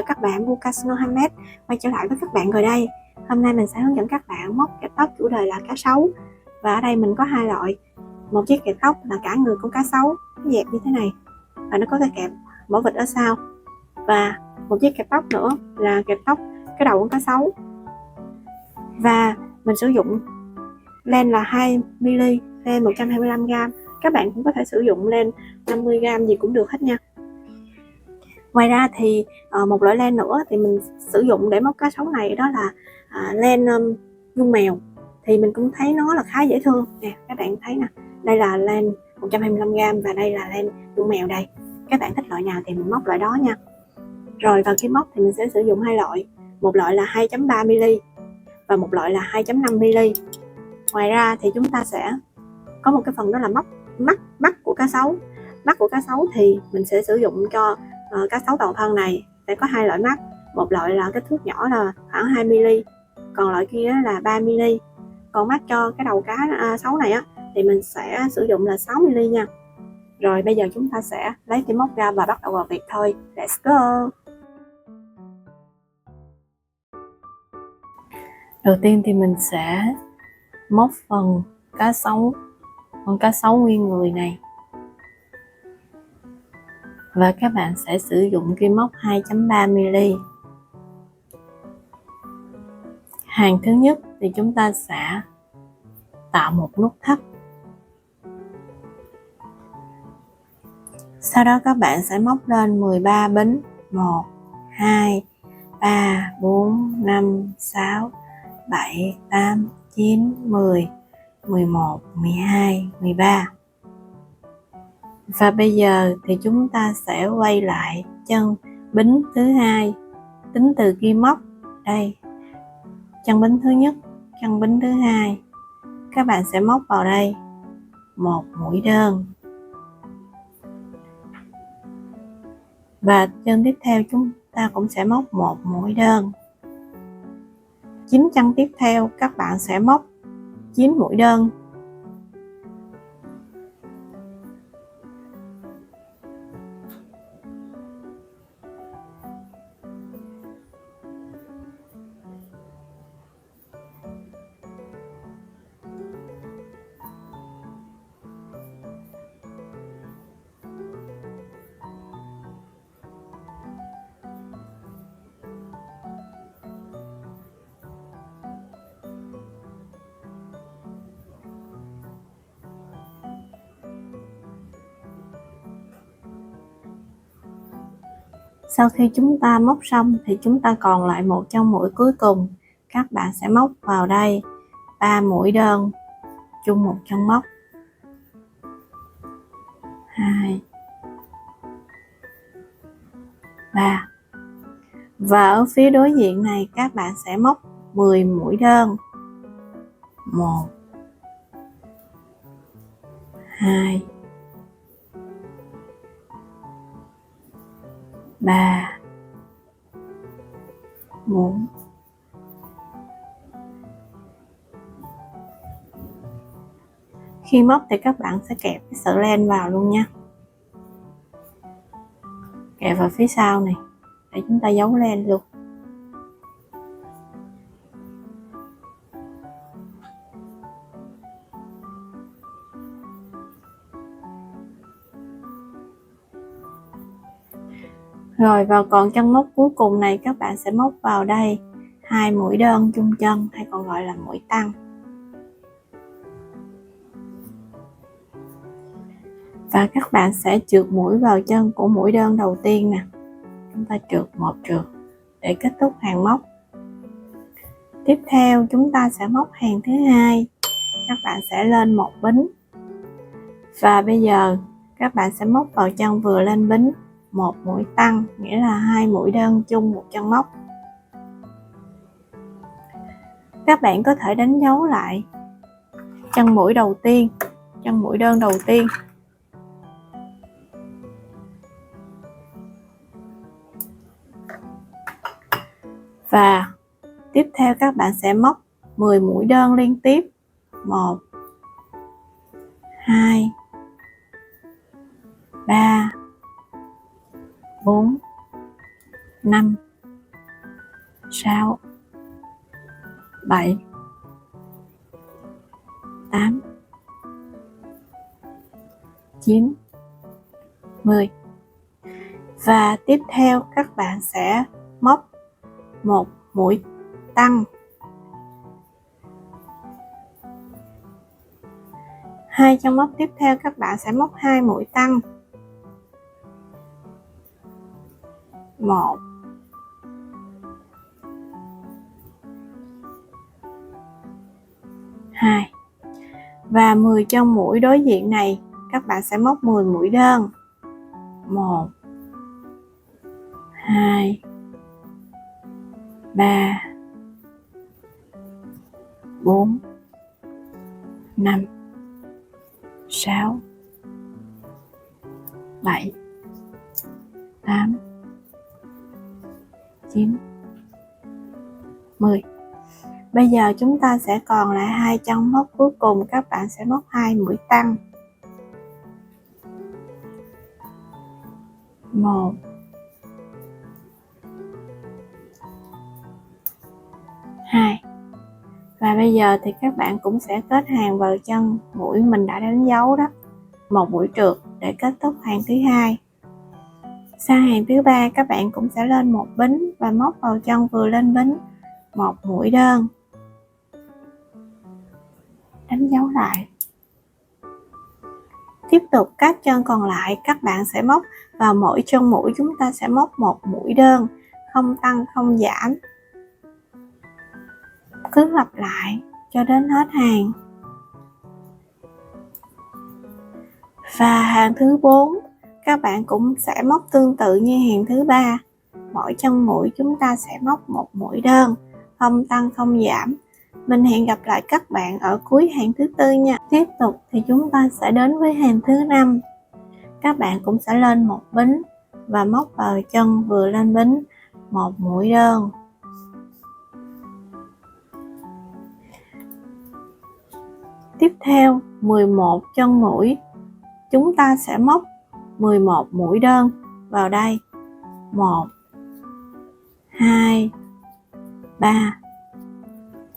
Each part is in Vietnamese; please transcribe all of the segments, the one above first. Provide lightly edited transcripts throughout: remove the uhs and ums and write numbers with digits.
các bạn, Lucas Mohammed quay trở lại với các bạn rồi đây. Hôm nay mình sẽ hướng dẫn các bạn móc kẹp tóc chủ đề là cá sấu. Và ở đây mình có hai loại. Một chiếc kẹp tóc là cả người con cá sấu, dẹp như thế này, và nó có cái kẹp mỏ vịt ở sau. Và một chiếc kẹp tóc nữa là kẹp tóc cái đầu con cá sấu. Và mình sử dụng len là 2mm, len 125g. Các bạn cũng có thể sử dụng len 50g gì cũng được hết nha. Ngoài ra thì một loại len nữa thì mình sử dụng để móc cá sấu này, đó là len lông mèo. Thì mình cũng thấy nó là khá dễ thương nè, các bạn thấy nè, đây là len 125g và đây là len lông mèo đây. Các bạn thích loại nào thì mình móc loại đó nha. Rồi vào khi móc thì mình sẽ sử dụng hai loại, một loại là 2.3mm và một loại là 2.5mm. Ngoài ra thì chúng ta sẽ có một cái phần đó là móc mắt của cá sấu. Mắt của cá sấu thì mình sẽ sử dụng cho cá sấu toàn thân này sẽ có hai loại mắt, một loại là kích thước nhỏ là khoảng 2mm, còn loại kia là 3mm. Còn mắt cho cái đầu cá sấu này á thì mình sẽ sử dụng là 6mm nha. Rồi bây giờ chúng ta sẽ lấy cái móc ra và bắt đầu vào việc thôi. Let's go. Đầu tiên thì mình sẽ móc phần cá sấu, con cá sấu nguyên người này. Và các bạn sẽ sử dụng kim móc 2.3mm. Hàng thứ nhất thì chúng ta sẽ tạo một nút thắt. Sau đó các bạn sẽ móc lên 13 bính. 1, 2, 3, 4, 5, 6, 7, 8, 9, 10, 11, 12, 13. Và bây giờ thì chúng ta sẽ quay lại chân bính thứ hai, tính từ kim móc đây, chân bính thứ nhất, chân bính thứ hai. Các bạn sẽ móc vào đây một mũi đơn, và chân tiếp theo chúng ta cũng sẽ móc một mũi đơn. 9 chân tiếp theo các bạn sẽ móc 9 mũi đơn. Sau khi chúng ta móc xong thì chúng ta còn lại một chân mũi cuối cùng. Các bạn sẽ móc vào đây 3 mũi đơn chung một chân móc. 2, 3. Và ở phía đối diện này các bạn sẽ móc 10 mũi đơn. 1, 2, 3, 4. Khi móc thì các bạn sẽ kẹp cái sợi len vào luôn nha. Kẹp vào phía sau này để chúng ta giấu len luôn. Rồi vào còn chân móc cuối cùng này các bạn sẽ móc vào đây 2 mũi đơn chung chân, hay còn gọi là mũi tăng. Và các bạn sẽ trượt mũi vào chân của mũi đơn đầu tiên nè. Chúng ta trượt một trượt để kết thúc hàng móc. Tiếp theo chúng ta sẽ móc hàng thứ hai. Các bạn sẽ lên một bính. Và bây giờ các bạn sẽ móc vào chân vừa lên bính một mũi tăng, nghĩa là 2 mũi đơn chung một chân móc. Các bạn có thể đánh dấu lại chân mũi đầu tiên, chân mũi đơn đầu tiên. Và tiếp theo các bạn sẽ móc 10 mũi đơn liên tiếp. 1, 2, 3, 4, 5, 6 7 8 9 10. Và tiếp theo các bạn sẽ móc một mũi tăng, 2 chân móc tiếp theo các bạn sẽ móc 2 mũi tăng, 1 2. Và 10 chân mũi đối diện này các bạn sẽ móc 10 mũi đơn, 1 2 3 4 5 6 7 8 9 10. Bây giờ chúng ta sẽ còn lại 2 chân móc cuối cùng, các bạn sẽ móc 2 mũi tăng, 1 2. Và bây giờ thì các bạn cũng sẽ kết hàng vào chân mũi mình đã đánh dấu đó, một mũi trượt để kết thúc hàng thứ hai. Sang hàng thứ ba các bạn cũng sẽ lên một bính và móc vào chân vừa lên bính một mũi đơn, đánh dấu lại. Tiếp tục các chân còn lại các bạn sẽ móc vào mỗi chân mũi, chúng ta sẽ móc một mũi đơn, không tăng không giảm, cứ lặp lại cho đến hết hàng. Và hàng thứ 4 các bạn cũng sẽ móc tương tự như hàng thứ ba, mỗi chân mũi chúng ta sẽ móc một mũi đơn, không tăng không giảm. Mình hẹn gặp lại các bạn ở cuối hàng thứ tư nha. Tiếp tục thì chúng ta sẽ đến với hàng thứ 5. Các bạn cũng sẽ lên một bính và móc vào chân vừa lên bính một mũi đơn. Tiếp theo 11 chân mũi, chúng ta sẽ móc 11 mũi đơn vào đây. 1 2 3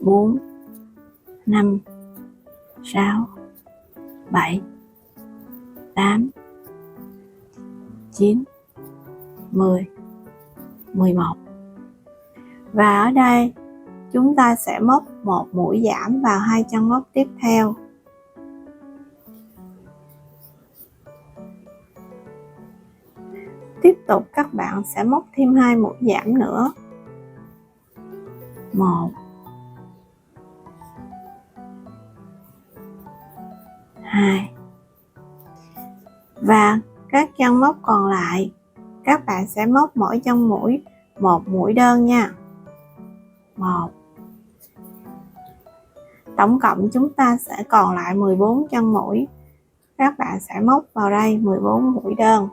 4 5 6 7 8 9 10 11. Và ở đây chúng ta sẽ móc một mũi giảm vào 2 chân móc tiếp theo. Tiếp tục các bạn sẽ móc thêm 2 mũi giảm nữa. 1 2. Và các chân móc còn lại các bạn sẽ móc mỗi chân mũi một mũi đơn nha. 1. Tổng cộng chúng ta sẽ còn lại 14 chân mũi. Các bạn sẽ móc vào đây 14 mũi đơn.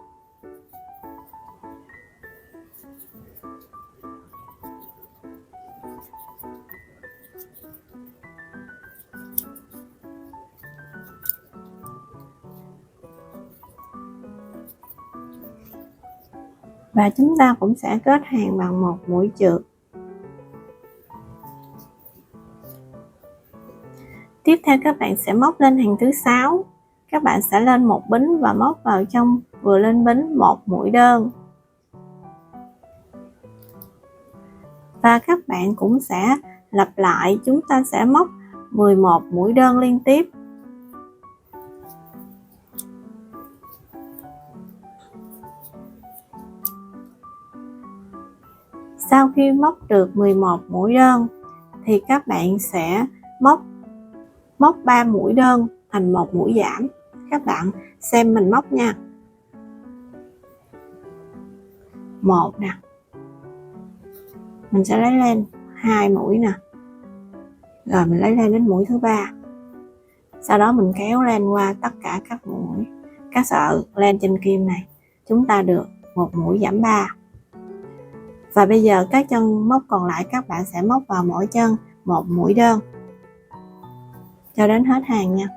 Và chúng ta cũng sẽ kết hàng bằng một mũi trượt. Tiếp theo các bạn sẽ móc lên hàng thứ 6. Các bạn sẽ lên một bính và móc vào trong vừa lên bính một mũi đơn. Và các bạn cũng sẽ lặp lại, chúng ta sẽ móc 11 mũi đơn liên tiếp. Sau khi móc được 11 mũi đơn thì các bạn sẽ móc 3 mũi đơn thành một mũi giảm. Các bạn xem mình móc nha. 1 nè. Mình sẽ lấy lên 2 mũi nè. Rồi mình lấy lên đến mũi thứ 3. Sau đó mình kéo lên qua tất cả các mũi, các sợi lên trên kim này. Chúng ta được một mũi giảm 3. Và bây giờ các chân móc còn lại các bạn sẽ móc vào mỗi chân một mũi đơn cho đến hết hàng nha.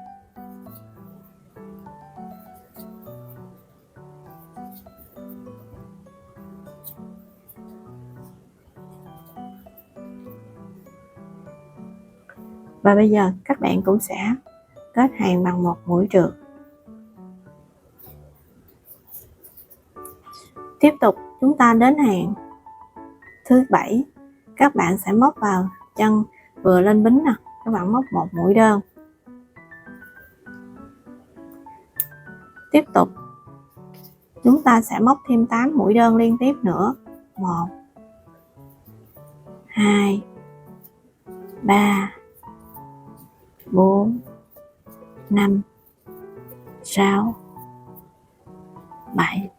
Và bây giờ các bạn cũng sẽ kết hàng bằng một mũi trượt. Tiếp tục chúng ta đến hàng thứ 7, các bạn sẽ móc vào chân vừa lên bính nè, các bạn móc một mũi đơn. Tiếp tục chúng ta sẽ móc thêm 8 mũi đơn liên tiếp nữa. 1 2 3 4 5 6 7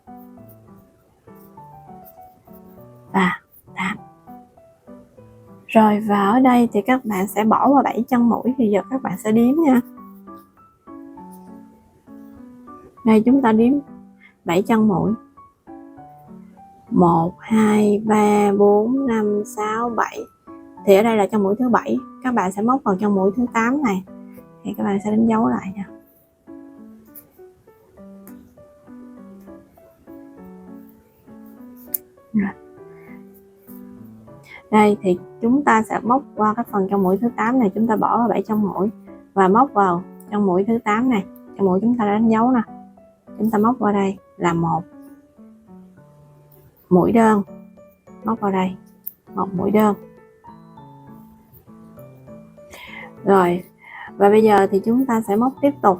và 8. Rồi, và ở đây thì các bạn sẽ bỏ vào 7 chân mũi, thì giờ các bạn sẽ đếm nha. Đây chúng ta đếm 7 chân mũi. 1 2 3 4 5 6 7. Thì ở đây là chân mũi thứ 7, các bạn sẽ móc vào chân mũi thứ 8 này. Thì các bạn sẽ đánh dấu lại nha. Rồi. Đây thì chúng ta sẽ móc qua cái phần chân mũi thứ 8 này, chúng ta bỏ vào 7 chân mũi và móc vào chân mũi thứ 8 này. Chân mũi chúng ta đã đánh dấu nè. Chúng ta móc vào đây là một mũi đơn, móc vào đây một mũi đơn. Rồi, và bây giờ thì chúng ta sẽ móc tiếp tục.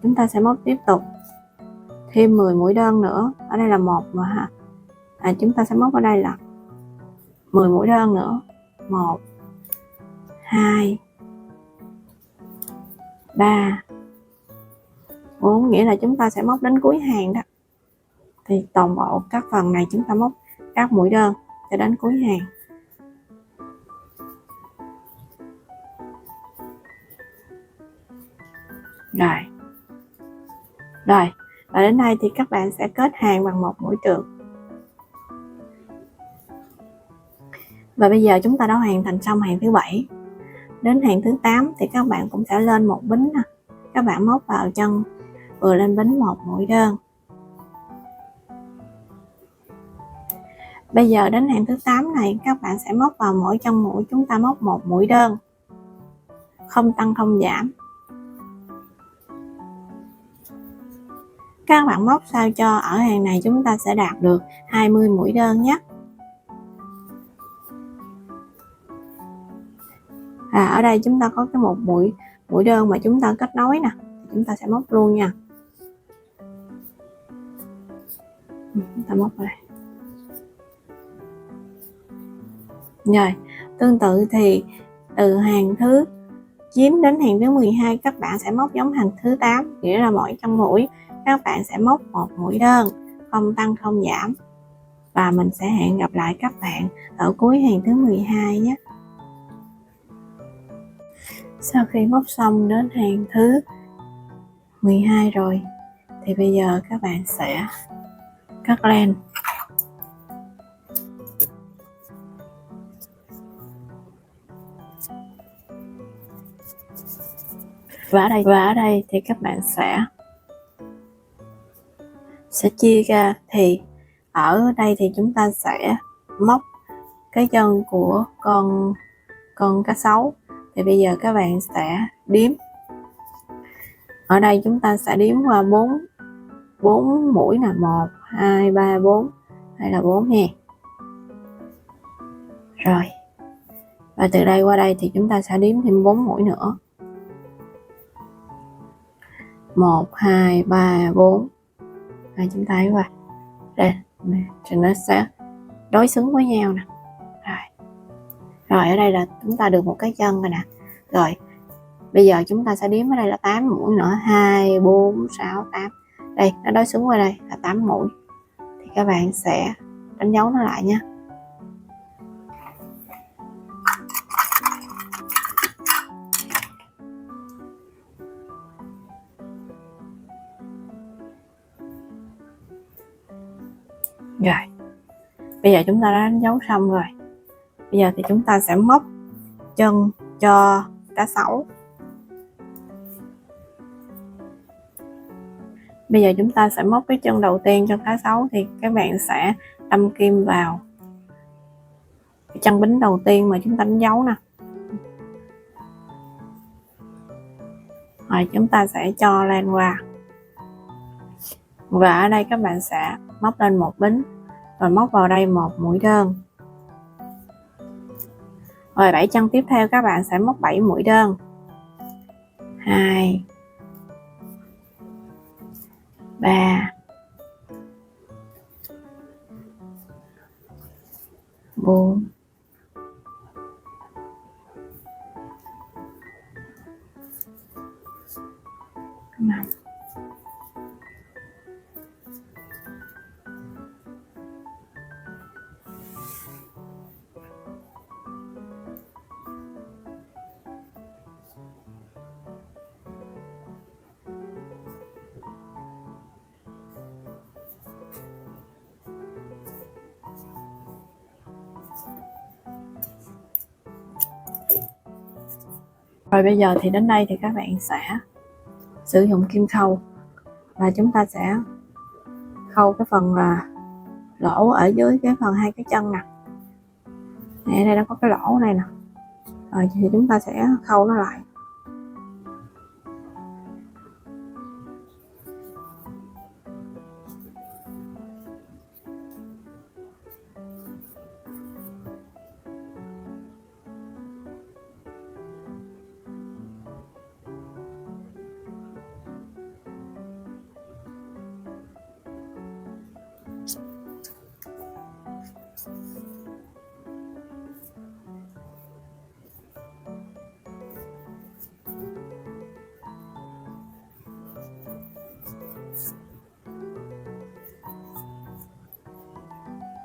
Chúng ta sẽ móc tiếp tục thêm 10 mũi đơn nữa. Ở đây là một mà ha. Chúng ta sẽ móc ở đây là 10 mũi đơn nữa. 1 2 3 4, nghĩa là chúng ta sẽ móc đến cuối hàng đó. Thì toàn bộ các phần này chúng ta móc các mũi đơn cho đến cuối hàng. Rồi, và đến đây thì các bạn sẽ kết hàng bằng một mũi trượt. Và bây giờ chúng ta đã hoàn thành xong hàng thứ 7. Đến hàng thứ 8 thì các bạn cũng sẽ lên một bính nè. Các bạn móc vào chân vừa lên bính một mũi đơn. Bây giờ đến hàng thứ 8 này, các bạn sẽ móc vào mỗi chân mũi chúng ta móc một mũi đơn, không tăng không giảm. Các bạn móc sao cho ở hàng này chúng ta sẽ đạt được 20 mũi đơn nhé. Ở đây chúng ta có cái một mũi đơn mà chúng ta kết nối nè, chúng ta sẽ móc luôn nha. Chúng ta móc vào đây. Rồi, tương tự thì từ hàng thứ 9 đến hàng thứ 12 các bạn sẽ móc giống hàng thứ 8, nghĩa là mỗi chân mũi các bạn sẽ móc một mũi đơn, không tăng không giảm. Và mình sẽ hẹn gặp lại các bạn ở cuối hàng thứ 12 nhé. Sau khi móc xong đến hàng thứ 12 rồi thì bây giờ các bạn sẽ cắt len. Và ở đây thì các bạn sẽ chia ra. Thì ở đây thì chúng ta sẽ móc cái chân của con cá sấu. Thì bây giờ các bạn sẽ đếm. Ở đây chúng ta sẽ đếm qua 4 mũi là 1 2 3 4 hay là 4 nha. Rồi. Và từ đây qua đây thì chúng ta sẽ đếm thêm 4 mũi nữa. 1 2 3 4. Đây chúng ta thấy qua. Đây, thì nó sẽ đối xứng với nhau nè. Rồi ở đây là chúng ta được một cái chân rồi nè. Rồi bây giờ chúng ta sẽ đếm ở đây là 8 mũi nữa. 2 4 6 8. Đây nó đối xứng qua đây là 8 mũi. Thì các bạn sẽ đánh dấu nó lại nha. Rồi bây giờ chúng ta đã đánh dấu xong rồi. Bây giờ thì chúng ta sẽ móc chân cho cá sấu. Bây giờ chúng ta sẽ móc cái chân đầu tiên cho cá sấu. Thì các bạn sẽ đâm kim vào cái chân bính đầu tiên mà chúng ta đánh dấu nè. Rồi chúng ta sẽ cho len qua. Và ở đây các bạn sẽ móc lên một bính và móc vào đây một mũi đơn. Rồi 7 chân tiếp theo các bạn sẽ móc 7 mũi đơn. 2 3 4 5 Rồi bây giờ thì đến đây thì các bạn sẽ sử dụng kim khâu và chúng ta sẽ khâu cái phần lỗ ở dưới cái phần hai cái chân nè. Ở đây nó có cái lỗ này nè. Rồi thì chúng ta sẽ khâu nó lại.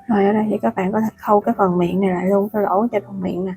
Rồi ở đây thì các bạn có thể khâu cái phần miệng này lại luôn, cái lỗ trên phần miệng nè.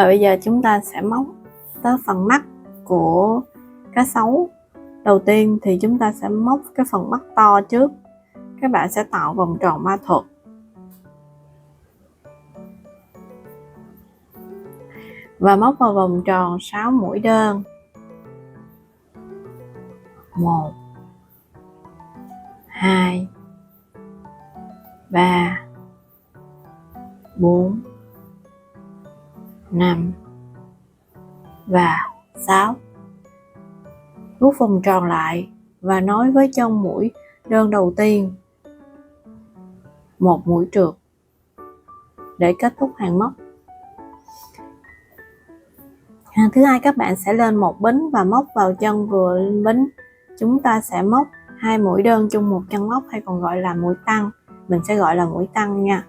Và bây giờ chúng ta sẽ móc tới phần mắt của cá sấu. Đầu tiên thì chúng ta sẽ móc cái phần mắt to trước. Các bạn sẽ tạo vòng tròn ma thuật. Và móc vào vòng tròn 6 mũi đơn. 1 2 3 4 5 và 6. Rút vòng tròn lại và nối với chân mũi đơn đầu tiên một mũi trượt để kết thúc hàng móc. Hàng thứ hai các bạn sẽ lên một bính và móc vào chân vừa lên bính. Chúng ta sẽ móc 2 mũi đơn chung một chân móc, hay còn gọi là mũi tăng. Mình sẽ gọi là mũi tăng nha.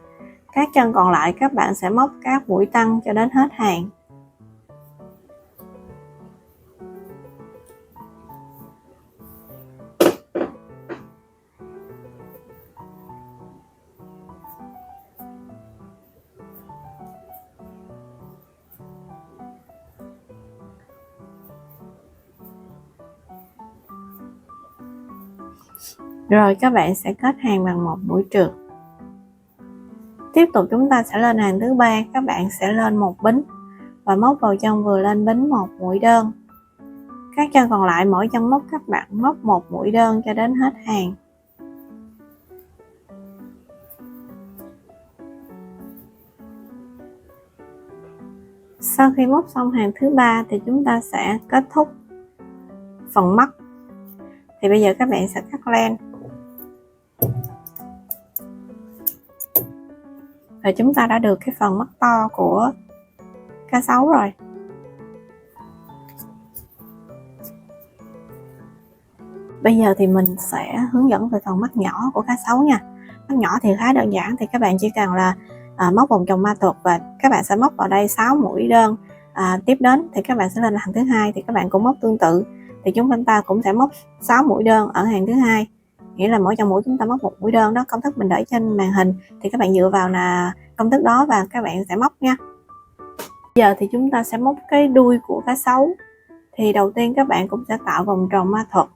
Các chân còn lại các bạn sẽ móc các mũi tăng cho đến hết hàng. Rồi các bạn sẽ kết hàng bằng một mũi trượt. Tiếp tục chúng ta sẽ lên hàng thứ ba, các bạn sẽ lên một bính và móc vào chân vừa lên bính một mũi đơn. Các chân còn lại mỗi chân móc các bạn móc một mũi đơn cho đến hết hàng. Sau khi móc xong hàng thứ ba thì chúng ta sẽ kết thúc phần mắt. Thì bây giờ các bạn sẽ cắt len. Và chúng ta đã được cái phần mắt to của cá sấu rồi. Bây giờ thì mình sẽ hướng dẫn về phần mắt nhỏ của cá sấu nha. Mắt nhỏ thì khá đơn giản, thì các bạn chỉ cần là móc vòng tròn ma thuật và các bạn sẽ móc vào đây 6 mũi đơn. Tiếp đến thì các bạn sẽ lên hàng thứ hai thì các bạn cũng móc tương tự, thì chúng ta cũng sẽ móc 6 mũi đơn ở hàng thứ hai, nghĩa là mỗi chân mũi chúng ta móc một mũi đơn đó. Công thức mình để trên màn hình thì các bạn dựa vào là công thức đó và các bạn sẽ móc nha. Bây giờ thì chúng ta sẽ móc cái đuôi của cá sấu. Thì đầu tiên các bạn cũng sẽ tạo vòng tròn ma thuật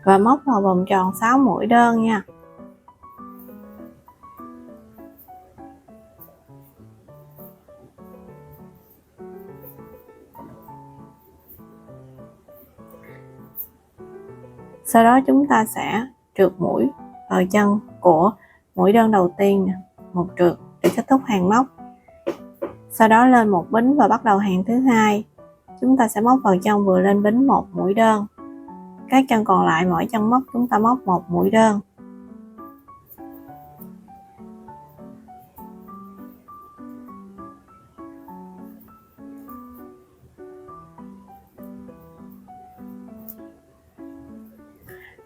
và móc vào vòng tròn 6 mũi đơn nha. Sau đó chúng ta sẽ trượt mũi vào chân của mũi đơn đầu tiên nè, một trượt để kết thúc hàng móc. Sau đó lên một bính và bắt đầu hàng thứ hai. Chúng ta sẽ móc vào chân vừa lên bính một mũi đơn. Các chân còn lại mỗi chân móc chúng ta móc một mũi đơn.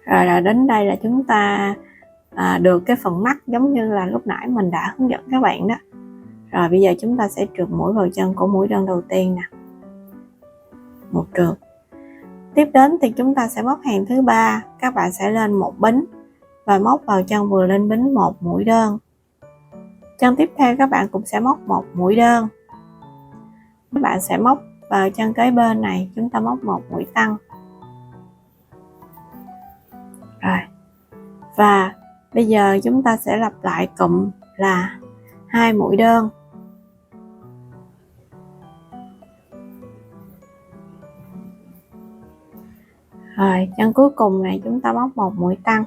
Rồi là đến đây là chúng ta được cái phần mắt giống như là lúc nãy mình đã hướng dẫn các bạn đó. Rồi bây giờ chúng ta sẽ trượt mũi vào chân của mũi đơn đầu tiên nè, một trượt. Tiếp đến thì chúng ta sẽ móc hàng thứ ba, các bạn sẽ lên một bính và móc vào chân vừa lên bính một mũi đơn. Chân tiếp theo các bạn cũng sẽ móc một mũi đơn. Các bạn sẽ móc vào chân kế bên này, chúng ta móc một mũi tăng. Rồi. Và bây giờ chúng ta sẽ lặp lại cụm là 2 mũi đơn. Rồi, chân cuối cùng này chúng ta móc một mũi tăng.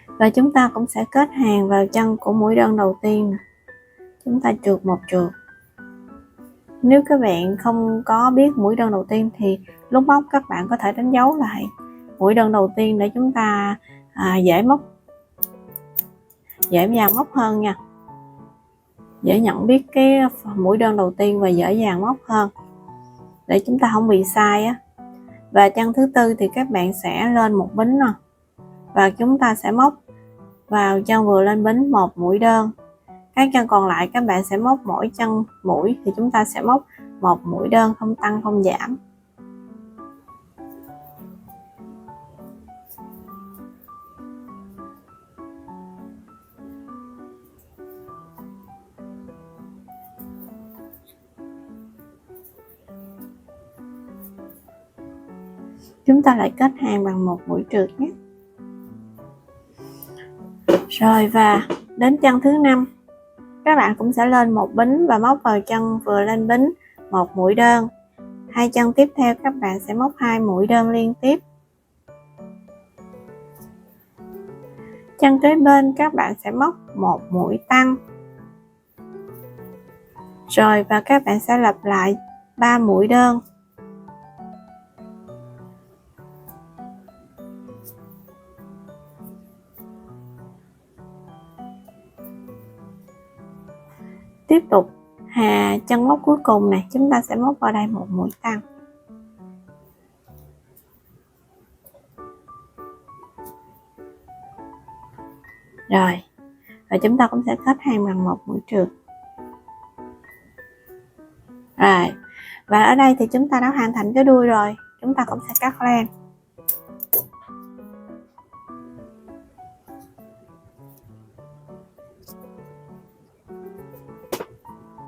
Và chúng ta cũng sẽ kết hàng vào chân của mũi đơn đầu tiên. Chúng ta trượt một trượt. Nếu các bạn không có biết mũi đơn đầu tiên thì lúc móc các bạn có thể đánh dấu lại mũi đơn đầu tiên để chúng ta dễ móc, dễ dàng móc hơn nha, dễ nhận biết cái mũi đơn đầu tiên và dễ dàng móc hơn để chúng ta không bị sai á. Và chân thứ tư thì các bạn sẽ lên một bính nè và chúng ta sẽ móc vào chân vừa lên bính một mũi đơn. Các chân còn lại các bạn sẽ móc mỗi chân mũi thì chúng ta sẽ móc một mũi đơn, không tăng không giảm. Chúng ta lại kết hàng bằng một mũi trượt nhé. Rồi và đến chân thứ 5 các bạn cũng sẽ lên một bính và móc vào chân vừa lên bính một mũi đơn. Hai chân tiếp theo các bạn sẽ móc 2 mũi đơn liên tiếp. Chân kế bên các bạn sẽ móc một mũi tăng. Rồi và các bạn sẽ lặp lại 3 mũi đơn. Tiếp tục chân móc cuối cùng này chúng ta sẽ móc vào đây một mũi tăng. Rồi và chúng ta cũng sẽ kết hàng bằng một mũi trượt. Rồi và ở đây thì chúng ta đã hoàn thành cái đuôi rồi, chúng ta cũng sẽ cắt len.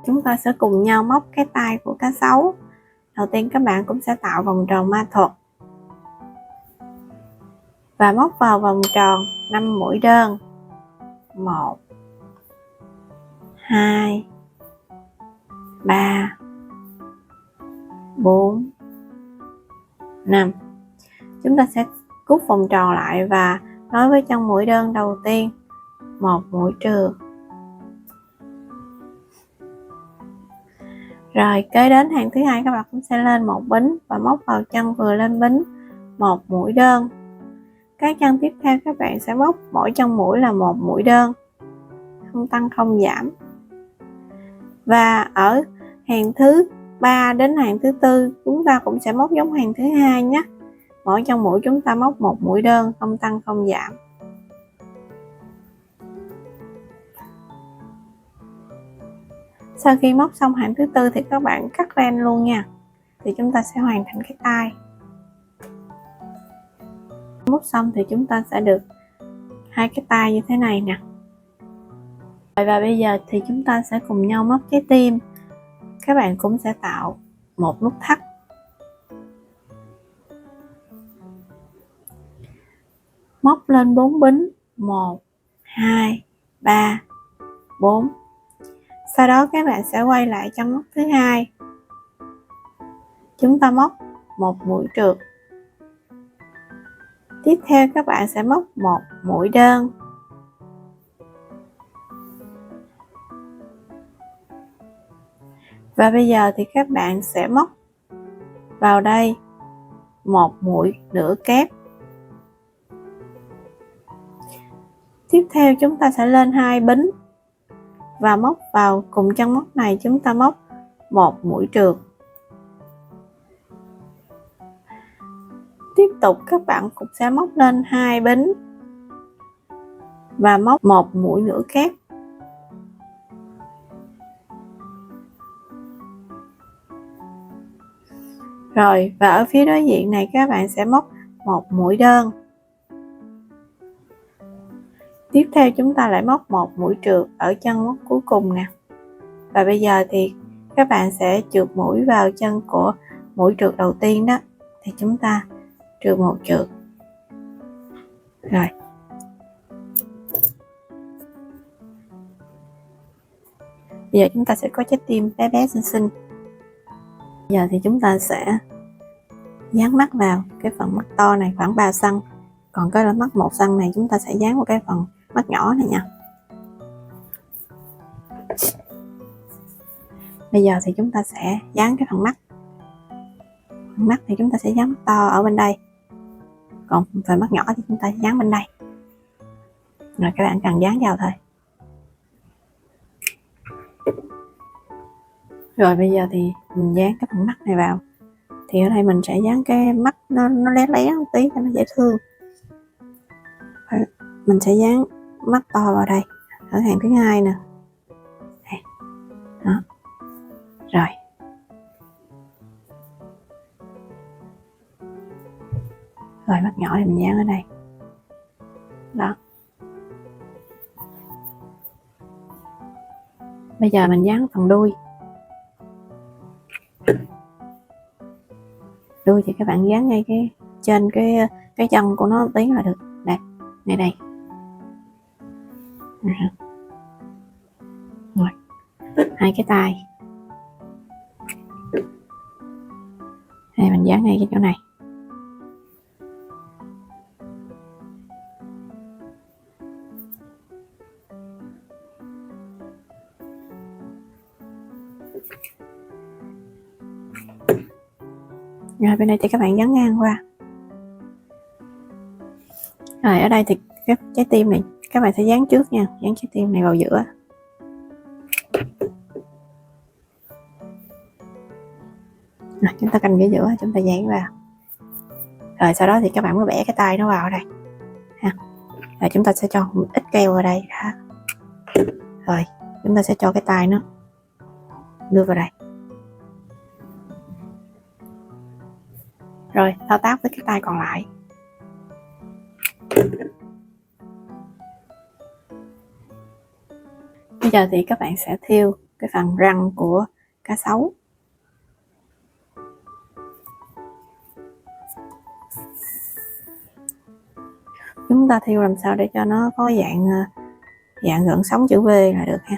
Chúng ta sẽ cùng nhau móc cái tay của cá sấu. Đầu tiên các bạn cũng sẽ tạo vòng tròn ma thuật và móc vào vòng tròn 5 mũi đơn. 1 2 3 4 5. Chúng ta sẽ cút vòng tròn lại và nối với chân mũi đơn đầu tiên 1 mũi trừ. Rồi kế đến hàng thứ hai, các bạn cũng sẽ lên một bính và móc vào chân vừa lên bính 1 mũi đơn. Các chân tiếp theo các bạn sẽ móc mỗi chân mũi là 1 mũi đơn, không tăng không giảm. Và ở hàng thứ 3 đến hàng thứ 4 chúng ta cũng sẽ móc giống hàng thứ hai nhé. Mỗi chân mũi chúng ta móc 1 mũi đơn, không tăng không giảm. Sau khi móc xong hàng thứ 4 thì các bạn cắt len luôn nha. Thì chúng ta sẽ hoàn thành cái tay. Móc xong thì chúng ta sẽ được hai cái tay như thế này nè. Và bây giờ thì chúng ta sẽ cùng nhau móc trái tim. Các bạn cũng sẽ tạo một nút thắt. Móc lên 4 bính, 1, 2, 3, 4. Sau đó các bạn sẽ quay lại chân móc thứ hai. Chúng ta móc một mũi trượt. Tiếp theo các bạn sẽ móc một mũi đơn. Và bây giờ thì các bạn sẽ móc vào đây một mũi nửa kép. Tiếp theo chúng ta sẽ lên 2 bính và móc vào cùng chân móc này, chúng ta móc một mũi trượt. Tiếp tục các bạn cũng sẽ móc lên 2 bính và móc một mũi nửa kép. Rồi, và ở phía đối diện này các bạn sẽ móc một mũi đơn. Tiếp theo chúng ta lại móc một mũi trượt ở chân móc cuối cùng nè. Và bây giờ thì các bạn sẽ trượt mũi vào chân của mũi trượt đầu tiên đó. Thì chúng ta trượt một trượt. Rồi. Bây giờ chúng ta sẽ có trái tim bé bé xinh xinh. Bây giờ thì chúng ta sẽ dán mắt vào cái phần mắt to này khoảng 3 cm. Còn cái là mắt 1 cm này chúng ta sẽ dán vào cái phần mắt nhỏ này nha. Bây giờ thì chúng ta sẽ dán cái phần mắt. Phần mắt thì chúng ta sẽ dán mắt to ở bên đây. Còn phần mắt nhỏ thì chúng ta dán bên đây. Rồi các bạn cần dán vào thôi. Rồi bây giờ thì mình dán cái phần mắt này vào. Thì ở đây mình sẽ dán cái mắt nó lé lé một tí cho nó dễ thương. Mình sẽ dán mắt to vào đây ở hàng thứ hai nè. Đó. Rồi. Rồi mắt nhỏ thì mình dán ở đây. Đó. Bây giờ mình dán phần đuôi. Đuôi thì các bạn dán ngay cái trên cái chân của nó tí là được. Đây, ngay đây. Rồi. Hai cái tay. Đây mình dán ngay cái chỗ này. Rồi bên đây thì các bạn dán ngang qua. Rồi ở đây thì cái trái tim này các bạn sẽ dán trước nha, dán trái tim này vào giữa. Rồi, chúng ta canh cái giữa, chúng ta dán vào. Rồi sau đó thì các bạn mới bẻ cái tay nó vào đây ha. Rồi chúng ta sẽ cho một ít keo vào đây đó. Rồi chúng ta sẽ cho cái tay nó đưa vào đây. Rồi thao tác với cái tay còn lại. Bây giờ thì các bạn sẽ thêu cái phần răng của cá sấu. Chúng ta thêu làm sao để cho nó có dạng gợn sóng chữ V là được ha.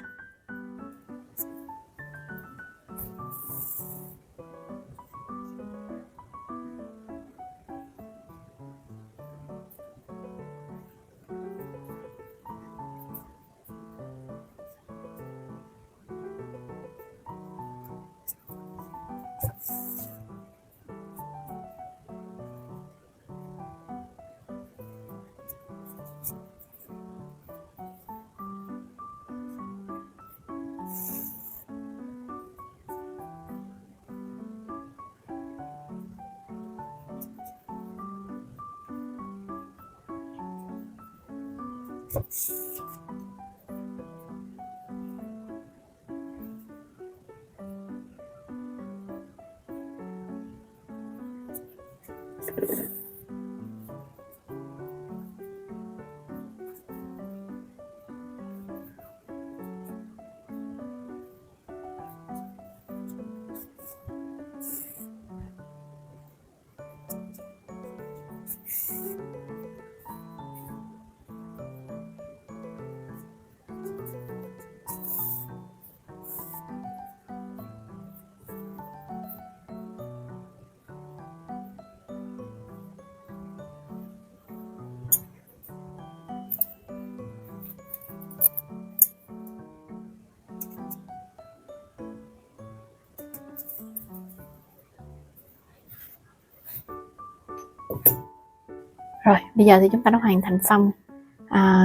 Rồi, bây giờ thì chúng ta đã hoàn thành xong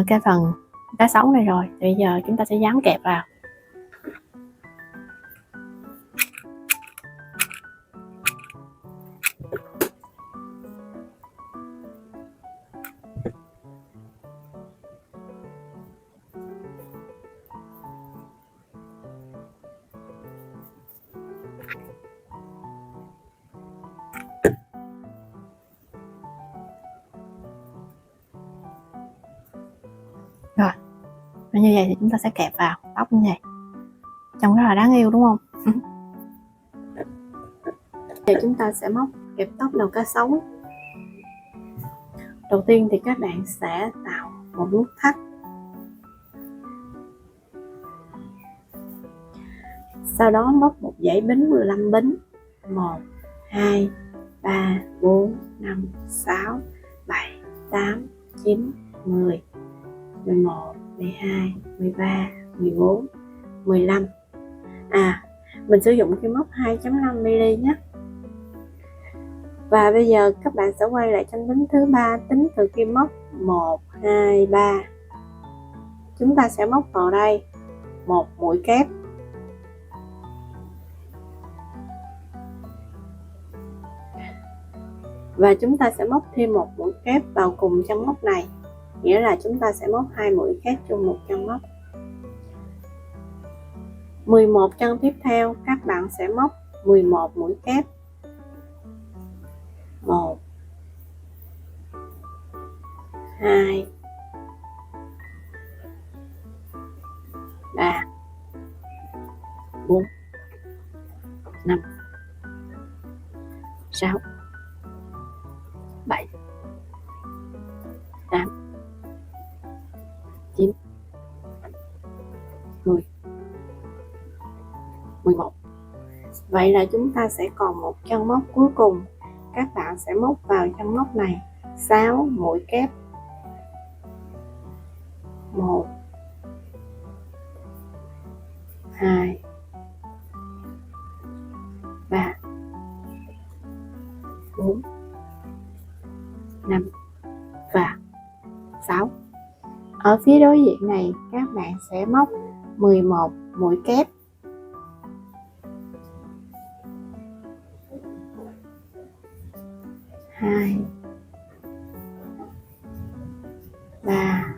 cái phần cá sấu này rồi. Bây giờ chúng ta sẽ dán kẹp vào. Rồi, như vậy thì chúng ta sẽ kẹp vào tóc như vậy. Trông rất là đáng yêu đúng không? Giờ chúng ta sẽ móc kẹp tóc đầu cá sấu. Đầu tiên thì các bạn sẽ tạo một nút thắt. Sau đó móc một dãy bính 15 bính. 1, 2, 3, 4, 5, 6, 7, 8, 9, 10, 11, 12, 13, 14, 15. Mình sử dụng kim móc 2.5mm nhé. Và bây giờ các bạn sẽ quay lại chân bính thứ 3, tính từ kim móc 1, 2, 3. Chúng ta sẽ móc vào đây một mũi kép. Và chúng ta sẽ móc thêm một mũi kép vào cùng chân móc này. Nghĩa là chúng ta sẽ móc 2 mũi kép chung một chân móc. 11 chân tiếp theo các bạn sẽ móc 11 mũi kép. 1, 2, 3, 4, 5, 6, 7, 8, 9, 10, 11. Vậy là chúng ta sẽ còn một chân móc cuối cùng. Các bạn sẽ móc vào chân móc này 6 mũi kép. 1, 2, 3, 4, 5 và 6. Ở phía đối diện này các bạn sẽ móc 11 mũi kép. 2, 3,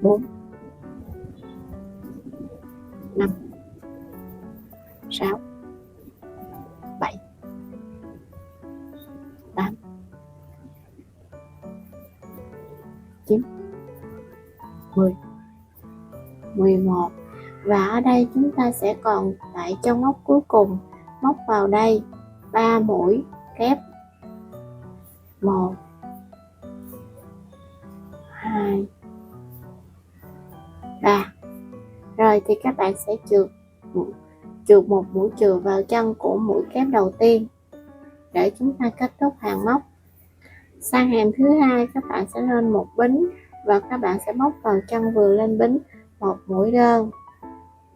4, 5, 6, 7, 8, 9, 10, 11. Và ở đây chúng ta sẽ còn tại chân móc cuối cùng, móc vào đây 3 mũi kép. 1, 2, 3. Rồi thì các bạn sẽ trượt một mũi chừa vào chân của mũi kép đầu tiên để chúng ta kết thúc hàng móc. Sang hàng thứ hai các bạn sẽ lên một bính và các bạn sẽ móc vào chân vừa lên bính một mũi đơn.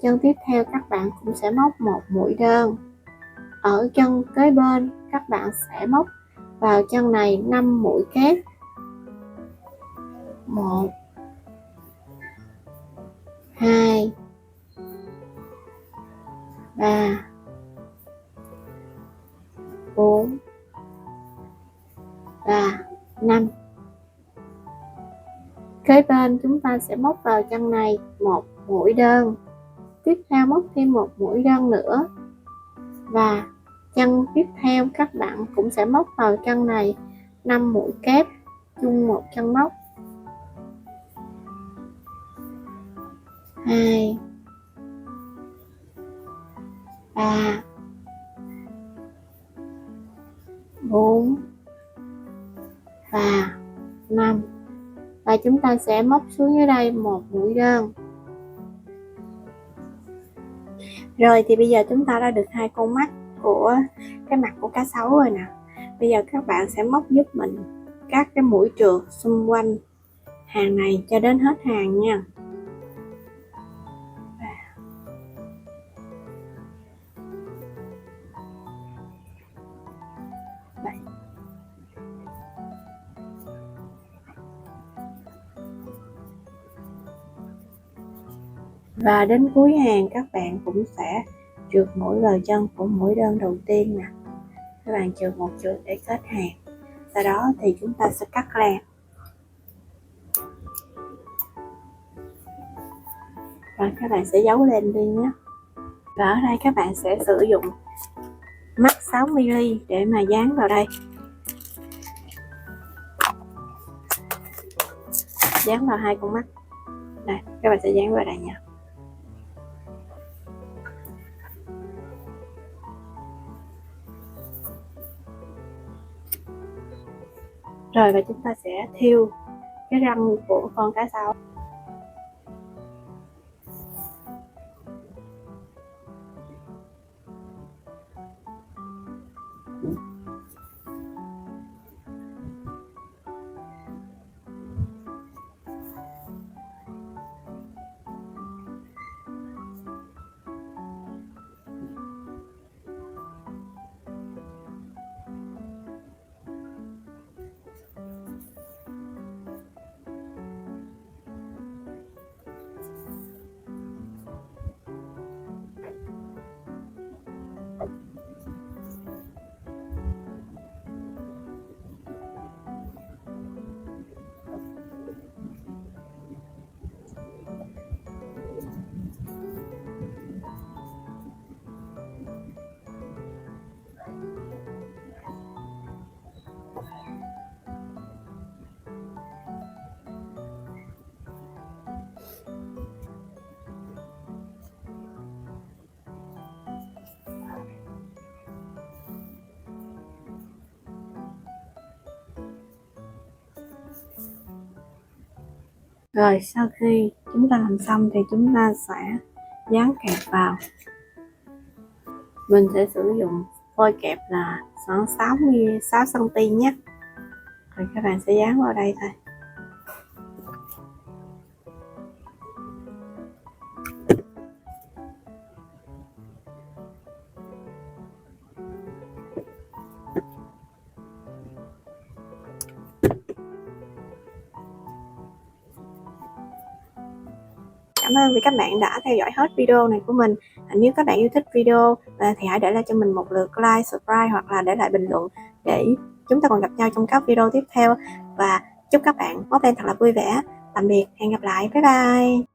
Chân tiếp theo các bạn cũng sẽ móc một mũi đơn. Ở chân kế bên các bạn sẽ móc vào chân này 5 mũi kép. 1, 2, 3, 4 và 5. Kế bên chúng ta sẽ móc vào chân này một mũi đơn, tiếp theo móc thêm một mũi đơn nữa, và chân tiếp theo các bạn cũng sẽ móc vào chân này 5 mũi kép chung một chân móc. 2 3 4 và 5, và chúng ta sẽ móc xuống dưới đây một mũi đơn. Rồi thì bây giờ chúng ta đã được hai con mắt của cái mặt của cá sấu rồi nè. Bây giờ các bạn sẽ móc giúp mình các cái mũi trượt xung quanh hàng này cho đến hết hàng nha. Và đến cuối hàng các bạn cũng sẽ trượt mũi vào chân của mũi đơn đầu tiên nè. Các bạn trượt một trượt để kết hàng. Sau đó thì chúng ta sẽ cắt len. Và các bạn sẽ giấu lên đi nhé. Và ở đây các bạn sẽ sử dụng mắt 6mm để mà dán vào đây. Dán vào hai con mắt. Đây, các bạn sẽ dán vào đây nha. Rồi và chúng ta sẽ thiêu cái răng của con cá sấu. Rồi sau khi chúng ta làm xong thì chúng ta sẽ dán kẹp vào. Mình sẽ sử dụng phôi kẹp là khoảng 6 cm nhé. Rồi các bạn sẽ dán vào đây thôi. Cảm ơn vì các bạn đã theo dõi hết video này của mình. Nếu các bạn yêu thích video thì hãy để lại cho mình một lượt like, subscribe hoặc là để lại bình luận để chúng ta còn gặp nhau trong các video tiếp theo. Và chúc các bạn móc len thật là vui vẻ. Tạm biệt, hẹn gặp lại, bye bye.